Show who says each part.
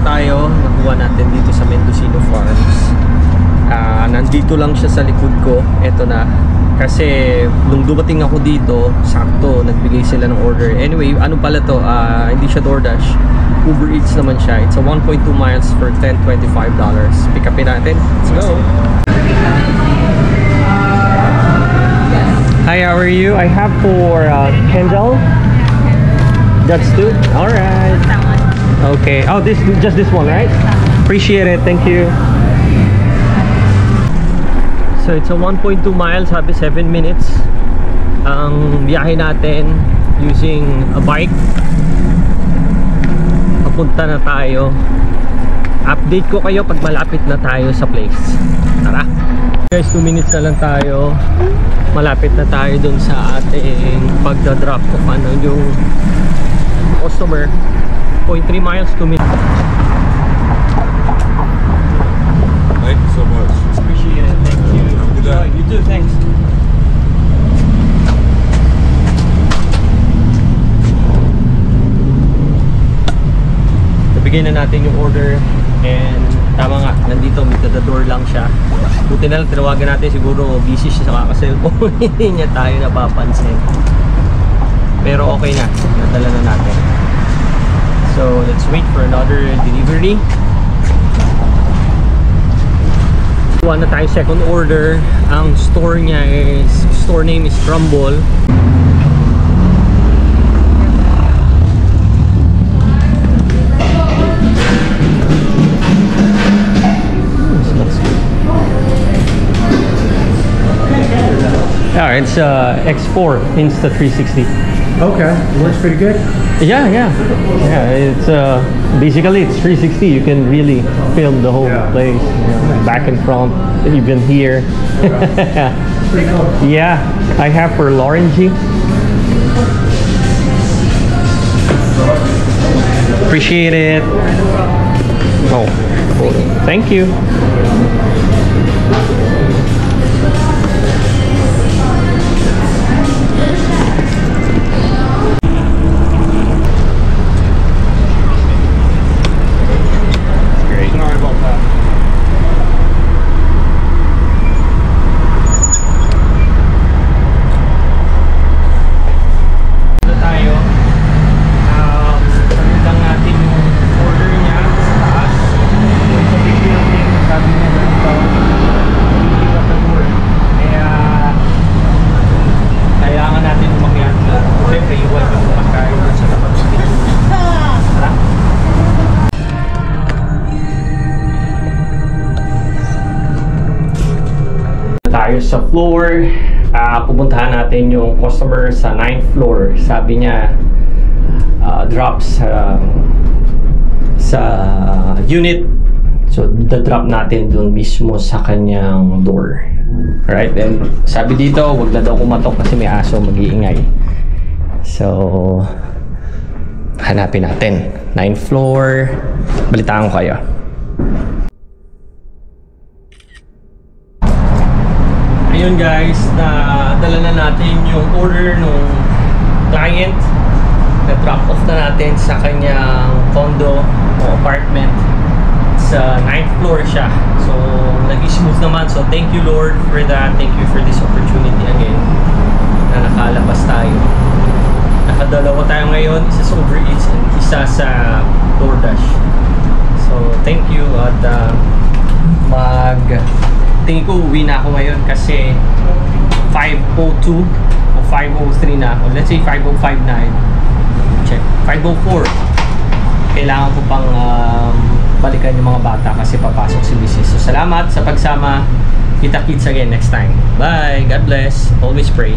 Speaker 1: tayo. Nakuha natin dito sa Mendocino Farms. Nandito lang siya sa likod ko. Ito na. Kasi nung dumating ako dito, sakto nagbigay sila ng order. Anyway, ano pala to? Hindi siya DoorDash. Uber Eats naman siya. It's a 1.2 miles for $10.25. Pick upin natin. Let's go! Hi, how are you? I have for Kendall. That's two? Alright. Okay. Oh, just this one, right? Appreciate it. Thank you. So, it's a 1.2 miles. Happy 7 minutes. Ang biyahe natin using a bike. Papunta na tayo. Update ko kayo pag malapit na tayo sa place. Tara! Guys, 2 minutes na lang tayo. Malapit na tayo dun sa ating pagdadrop ko paano yung customer. 0.3 miles, 2 minutes.
Speaker 2: Thank you so much.
Speaker 1: Appreciate it. Thank you. You too. Thanks. Nabigyan na natin yung order and tama nga, nandito meet the door lang siya. Buti na lang tinawagan natin, siguro busy siya sa kaka-cellphone. Hindi niya tayo napapansin. Pero okay na, nadala na natin. So let's wait for another delivery. Kuha na tayo second order. Ang store niya is, store name is Rumble. Yeah, it's X4 Insta360.
Speaker 3: Okay, it works pretty good.
Speaker 1: Yeah. It's basically it's 360. You can really film the whole place, you know, back and front, even here.
Speaker 3: Pretty cool.
Speaker 1: Yeah, I have for Lauren G. Appreciate it. Oh, thank you. Tayo sa floor. Pupuntahan natin yung customer sa 9th floor. Sabi niya drop sa unit. So the drop natin dun mismo sa kanyang door. Alright, then sabi dito wag na daw kumatok kasi may aso mag-iingay. So hanapin natin 9th floor. Balitaan ko kayo. Ayun guys, dala na natin yung order ng client. Na-drop off na natin sa kanyang condo o apartment. Sa 9th floor siya. So, nag-smooth naman. So, thank you Lord for that. Thank you for this opportunity again. Na nakalabas tayo. Nakadalawa tayo ngayon. Isa sa Uber Eats and isa sa DoorDash. So, thank you at tingin ko uwi na ako ngayon kasi 5:02 o 5:03 na ako. Let's say 5:05 na. Check. 5:04. Kailangan ko pang balikan yung mga bata kasi papasok si Mrs. So salamat sa pagsama. Kita-kits again next time. Bye. God bless. Always pray.